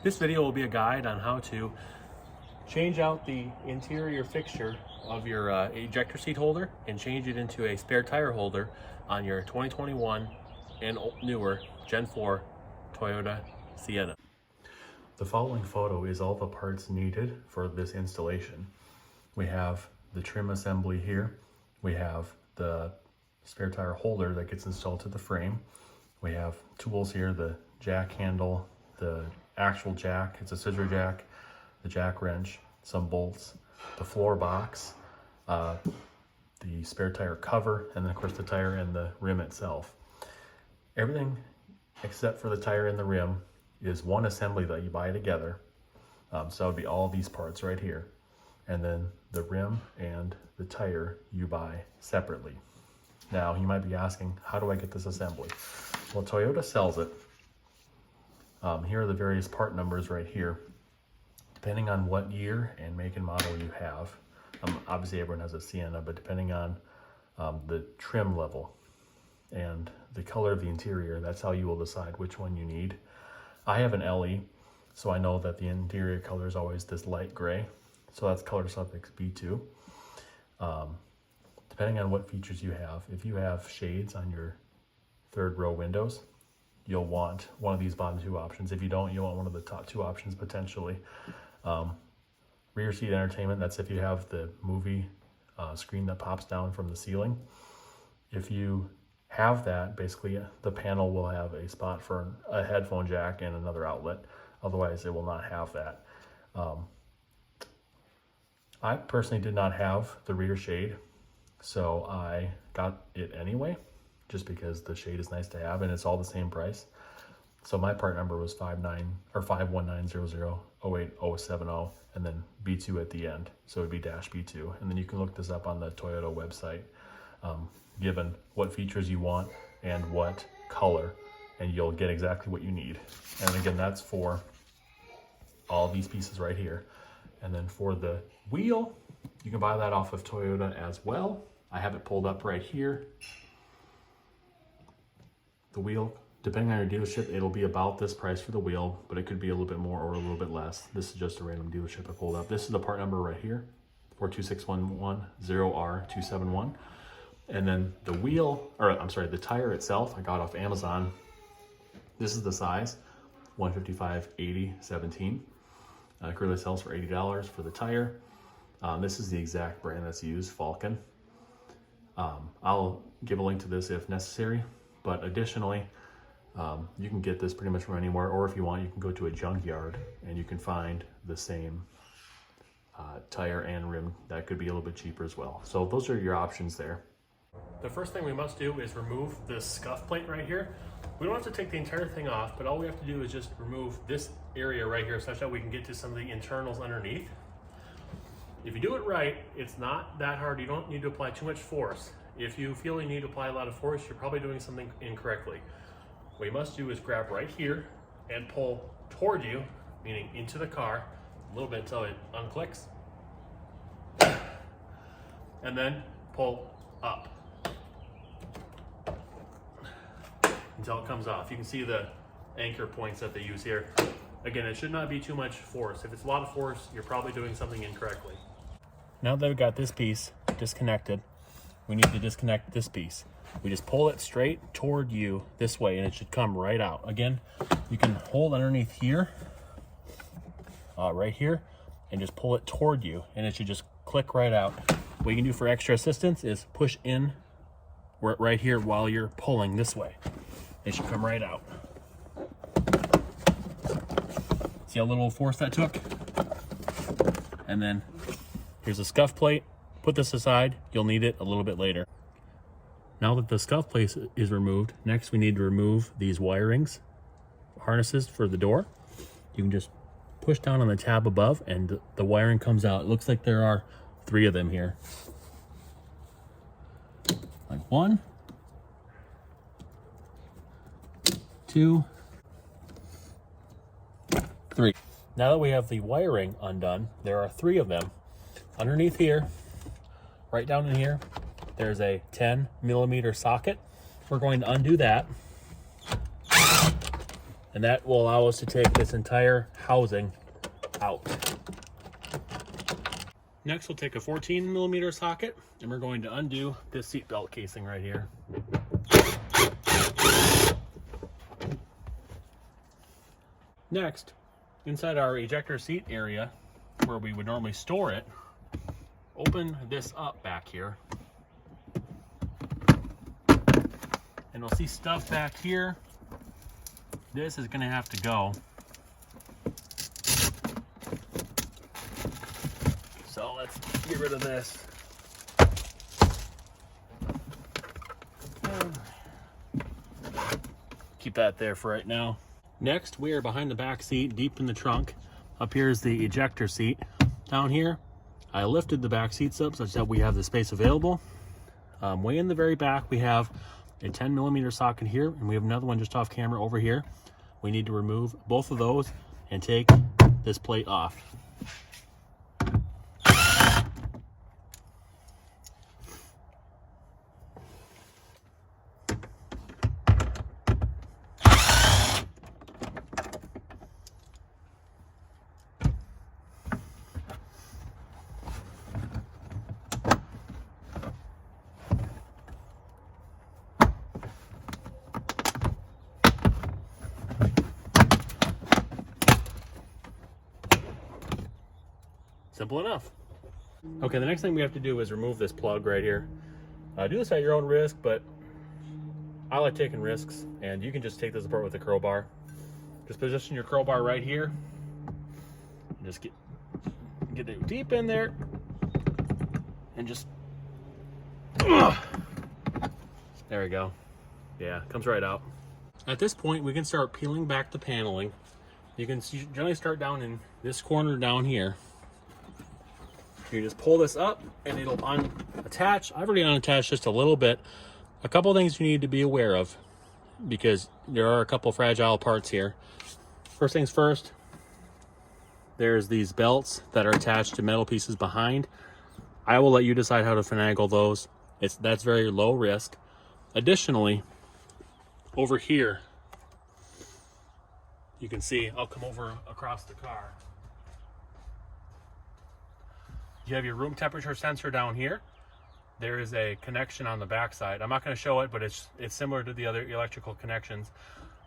This video will be a guide on how to change out the interior fixture of your ejector seat holder and change it into a spare tire holder on your 2021 and newer Gen 4 Toyota Sienna. The following photo is all the parts needed for this installation. We have the trim assembly here. We have the spare tire holder that gets installed to the frame. We have tools here, the jack handle, the actual jack, it's a scissor jack, the jack wrench, some bolts, the floor box, the spare tire cover, and then of course the tire and the rim itself. Everything except for the tire and the rim is one assembly that you buy together. So it would be all these parts right here. And then the rim and the tire you buy separately. Now you might be asking, how do I get this assembly? Well, Toyota sells it. Here are the various part numbers right here. Depending on what year and make and model you have, obviously everyone has a Sienna, but depending on the trim level and the color of the interior, that's how you will decide which one you need. I have an LE, so I know that the interior color is always this light gray, so that's color suffix B2. Depending on what features you have, if you have shades on your third row windows, you'll want one of these bottom two options. If you don't, you'll want one of the top two options potentially. Rear seat entertainment, that's if you have the movie screen that pops down from the ceiling. If you have that, basically the panel will have a spot for a headphone jack and another outlet. Otherwise it will not have that. I personally did not have the rear shade, so I got it anyway, just because the shade is nice to have and it's all the same price. So my part number was 51900080070 and then B2 at the end. So it'd be -B2. And then you can look this up on the Toyota website, given what features you want and what color, and you'll get exactly what you need. And again, that's for all these pieces right here. And then for the wheel, you can buy that off of Toyota as well. I have it pulled up right here. The wheel, depending on your dealership, it'll be about this price for the wheel, but it could be a little bit more or a little bit less. This is just a random dealership I pulled up. This is the part number right here, 42611-0R271. And then the wheel, or I'm sorry, the tire itself, I got off Amazon. This is the size, 155/80/17. Currently sells for $80 for the tire. This is the exact brand that's used, Falcon. I'll give a link to this if necessary, but additionally, you can get this pretty much from anywhere, or if you want, you can go to a junkyard and you can find the same tire and rim. That could be a little bit cheaper as well. So those are your options there. The first thing we must do is remove this scuff plate right here. We don't have to take the entire thing off, but all we have to do is just remove this area right here such that we can get to some of the internals underneath. If you do it right, it's not that hard. You don't need to apply too much force. If you feel you need to apply a lot of force, you're probably doing something incorrectly. What you must do is grab right here and pull toward you, meaning into the car, a little bit until it unclicks, and then pull up until it comes off. You can see the anchor points that they use here. Again, it should not be too much force. If it's a lot of force, you're probably doing something incorrectly. Now that we've got this piece disconnected, we need to disconnect this piece. We just pull it straight toward you this way and it should come right out. Again, you can hold underneath here, right here, and just pull it toward you and it should just click right out. What you can do for extra assistance is push in right here while you're pulling this way. It should come right out. See how little force that took? And then here's a scuff plate. Put this aside, you'll need it a little bit later. Now that the scuff plate is removed, next we need to remove these wirings, harnesses for the door. You can just push down on the tab above and the wiring comes out. It looks like there are 3 of them here. Like 1, 2, 3. Now that we have the wiring undone, there are 3 of them. Underneath here, right down in here, there's a 10mm socket. We're going to undo that. And that will allow us to take this entire housing out. Next, we'll take a 14mm socket and we're going to undo this seat belt casing right here. Next, inside our ejector seat area where we would normally store it, open this up back here. And we'll see stuff back here. This is going to have to go. So let's get rid of this. Keep that there for right now. Next, we are behind the back seat, deep in the trunk. Up here is the ejector seat. Down here, I lifted the back seats up such that we have the space available. Way in the very back, we have a 10mm socket here, and we have another one just off camera over here. We need to remove both of those and take this plate off. Simple enough. Okay, the next thing we have to do is remove this plug right here. Do this at your own risk, but I like taking risks, and you can just take this apart with a crowbar. Just position your crowbar right here. And just get it deep in there, and just there we go. Yeah, comes right out. At this point, we can start peeling back the paneling. You can generally start down in this corner down here. You just pull this up and it'll unattach. I've already unattached just a little bit. A couple things you need to be aware of because there are a couple fragile parts here. First things first, there's these belts that are attached to metal pieces behind. I will let you decide how to finagle those. That's very low risk. Additionally, over here, you can see, I'll come over across the car. You have your room temperature sensor down here. There is a connection on the back side. I'm not going to show it, but it's similar to the other electrical connections.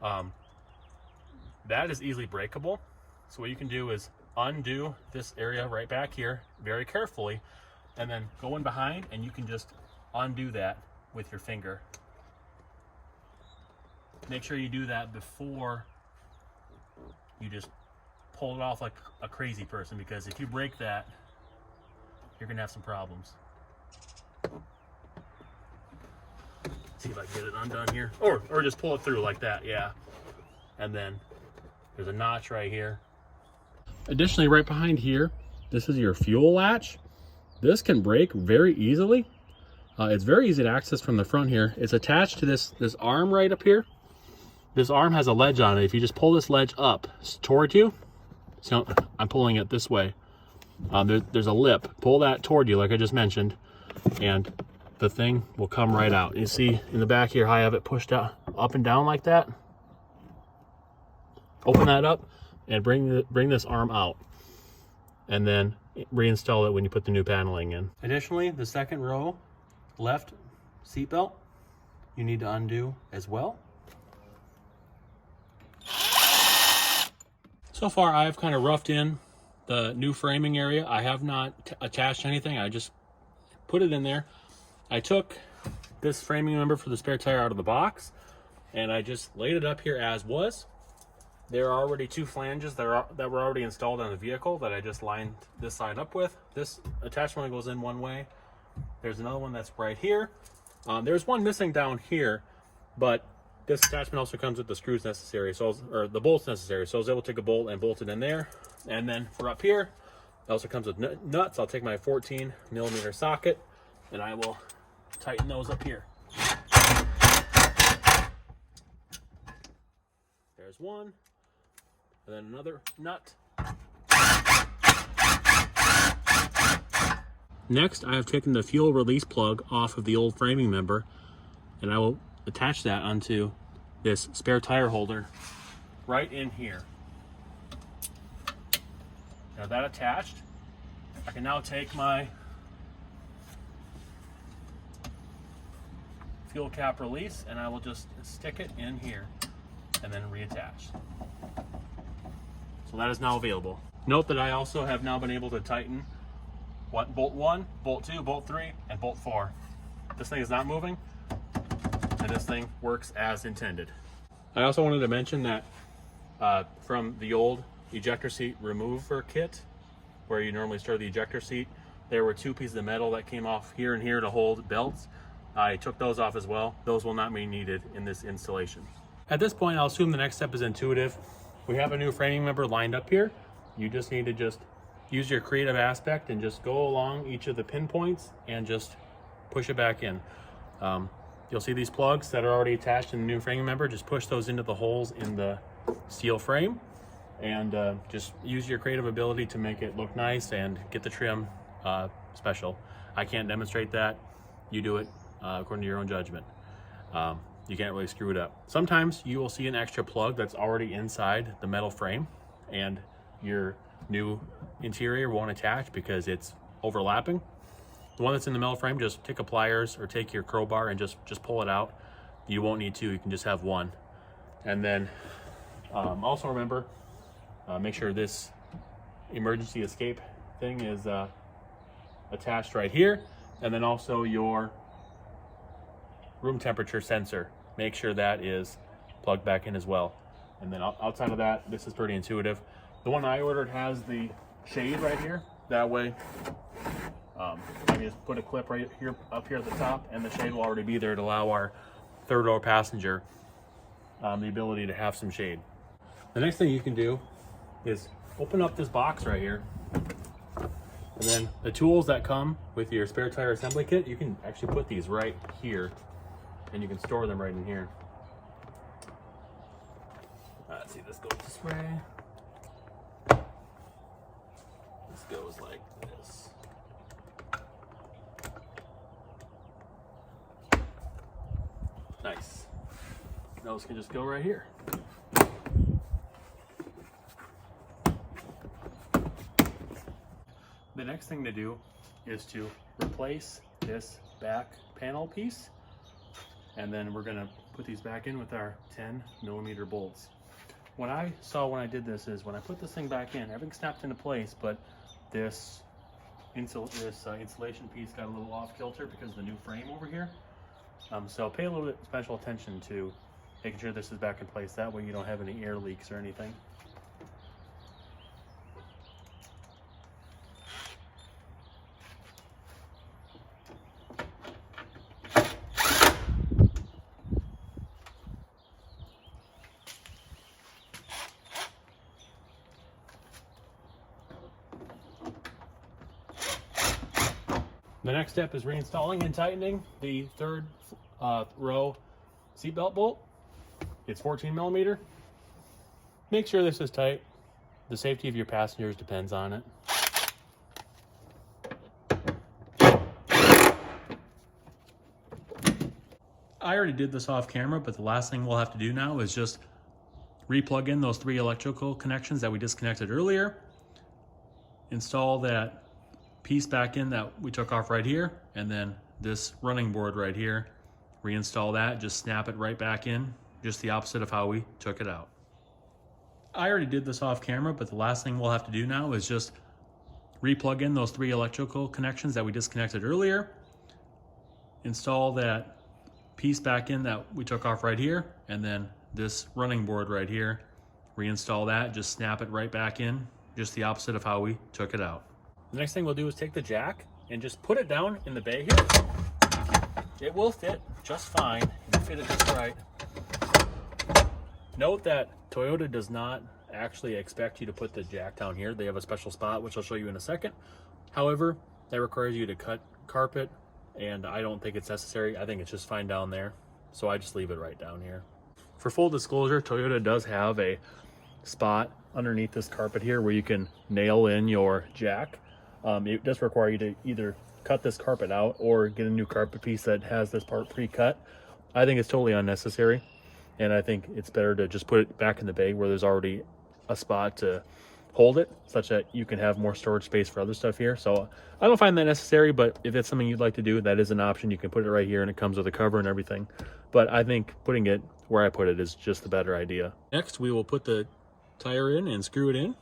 That is easily breakable. So what you can do is undo this area right back here very carefully, and then go in behind and you can just undo that with your finger. Make sure you do that before you just pull it off like a crazy person, because if you break that, you're gonna have some problems. See if I can get it undone here, or just pull it through like that. Yeah, and then there's a notch right here. Additionally, right behind here, this is your fuel latch. This can break very easily. It's very easy to access from the front here. It's attached to this arm right up here. This arm has a ledge on it. If you just pull this ledge up toward you, so I'm pulling it this way. There's a lip. Pull that toward you like I just mentioned, and the thing will come right out. You see in the back here how I have it pushed out, up and down like that. Open that up and bring this arm out, and then reinstall it when you put the new paneling in. Additionally, the second row left seat belt you need to undo as well. So far I've kind of roughed in the new framing area. I have not attached anything. I just put it in there. I took this framing member for the spare tire out of the box and I just laid it up here as was. There are already two flanges that were already installed on the vehicle that I just lined this side up with. This attachment goes in one way. There's another one that's right here. There's one missing down here, but this attachment also comes with the screws necessary, or the bolts necessary. So I was able to take a bolt and bolt it in there. And then for up here, it also comes with nuts. I'll take my 14mm socket and I will tighten those up here. There's one, and then another nut. Next, I have taken the fuel release plug off of the old framing member, and I will attach that onto this spare tire holder right in here. Now that attached, I can now take my fuel cap release and I will just stick it in here and then reattach. So that is now available. Note that I also have now been able to tighten bolt 1, bolt 2, bolt 3, and bolt 4. This thing is not moving, and this thing works as intended. I also wanted to mention that from the old ejector seat remover kit, where you normally store the ejector seat, there were 2 pieces of metal that came off here and here to hold belts. I took those off as well. Those will not be needed in this installation. At this point, I'll assume the next step is intuitive. We have a new framing member lined up here. You just need to just use your creative aspect and just go along each of the pinpoints and just push it back in. You'll see these plugs that are already attached in the new framing member. Just push those into the holes in the steel frame and just use your creative ability to make it look nice and get the trim special. I can't demonstrate that. You do it according to your own judgment. You can't really screw it up. Sometimes you will see an extra plug that's already inside the metal frame and your new interior won't attach because it's overlapping. The one that's in the metal frame, just take a pliers or take your crowbar and just pull it out. You won't need 2, you can just have 1. And then also remember, make sure this emergency escape thing is attached right here. And then also your room temperature sensor. Make sure that is plugged back in as well. And then outside of that, this is pretty intuitive. The one I ordered has the shade right here. That way, I can just put a clip right here, up here at the top, and the shade will already be there to allow our third row passenger the ability to have some shade. The next thing you can do is open up this box right here. And then the tools that come with your spare tire assembly kit, you can actually put these right here and you can store them right in here. Let's see, this goes this way. This goes like this. Nice. Those can just go right here. The next thing to do is to replace this back panel piece, and then we're gonna put these back in with our 10mm bolts. What I saw when I did this is when I put this thing back in, everything snapped into place, but this insulation piece got a little off kilter because of the new frame over here. So pay a little bit special attention to making sure this is back in place. That way you don't have any air leaks or anything. The next step is reinstalling and tightening the third row seatbelt bolt. It's 14mm. Make sure this is tight. The safety of your passengers depends on it. I already did this off camera, but the last thing we'll have to do now is just re-plug in those 3 electrical connections that we disconnected earlier. Install that piece back in that we took off right here, and then this running board right here, reinstall that, just snap it right back in, just the opposite of how we took it out. I already did this off camera, but the last thing we'll have to do now is just re-plug in those 3 electrical connections that we disconnected earlier, install that piece back in that we took off right here, and then this running board right here, reinstall that, just snap it right back in, just the opposite of how we took it out. The next thing we'll do is take the jack and just put it down in the bay here. It will fit just fine if you fit it just right. Note that Toyota does not actually expect you to put the jack down here. They have a special spot, which I'll show you in a second. However, that requires you to cut carpet, and I don't think it's necessary. I think it's just fine down there, so I just leave it right down here. For full disclosure, Toyota does have a spot underneath this carpet here where you can nail in your jack. It does require you to either cut this carpet out or get a new carpet piece that has this part pre-cut. I think it's totally unnecessary. and I think it's better to just put it back in the bag where there's already a spot to hold it, such that you can have more storage space for other stuff here. So I don't find that necessary, but if it's something you'd like to do, that is an option. You can put it right here and it comes with a cover and everything. But I think putting it where I put it is just the better idea. Next, we will put the tire in and screw it in.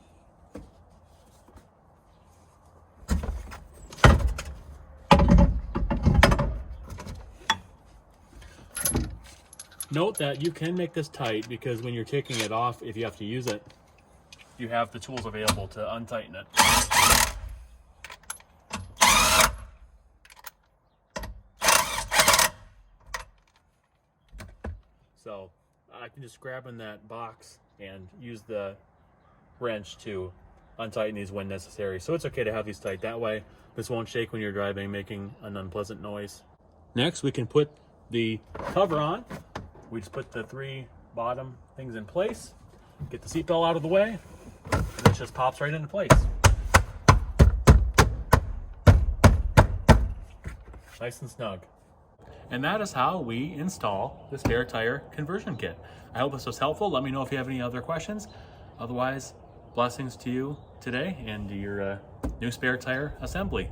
Note that you can make this tight, because when you're taking it off, if you have to use it, you have the tools available to untighten it. So I can just grab in that box and use the wrench to untighten these when necessary. So it's okay to have these tight. That way this won't shake when you're driving, making an unpleasant noise. Next, we can put the cover on. We just put the 3 bottom things in place, get the seatbelt out of the way, and it just pops right into place. Nice and snug. And that is how we install the spare tire conversion kit. I hope this was helpful. Let me know if you have any other questions. Otherwise, blessings to you today and your new spare tire assembly.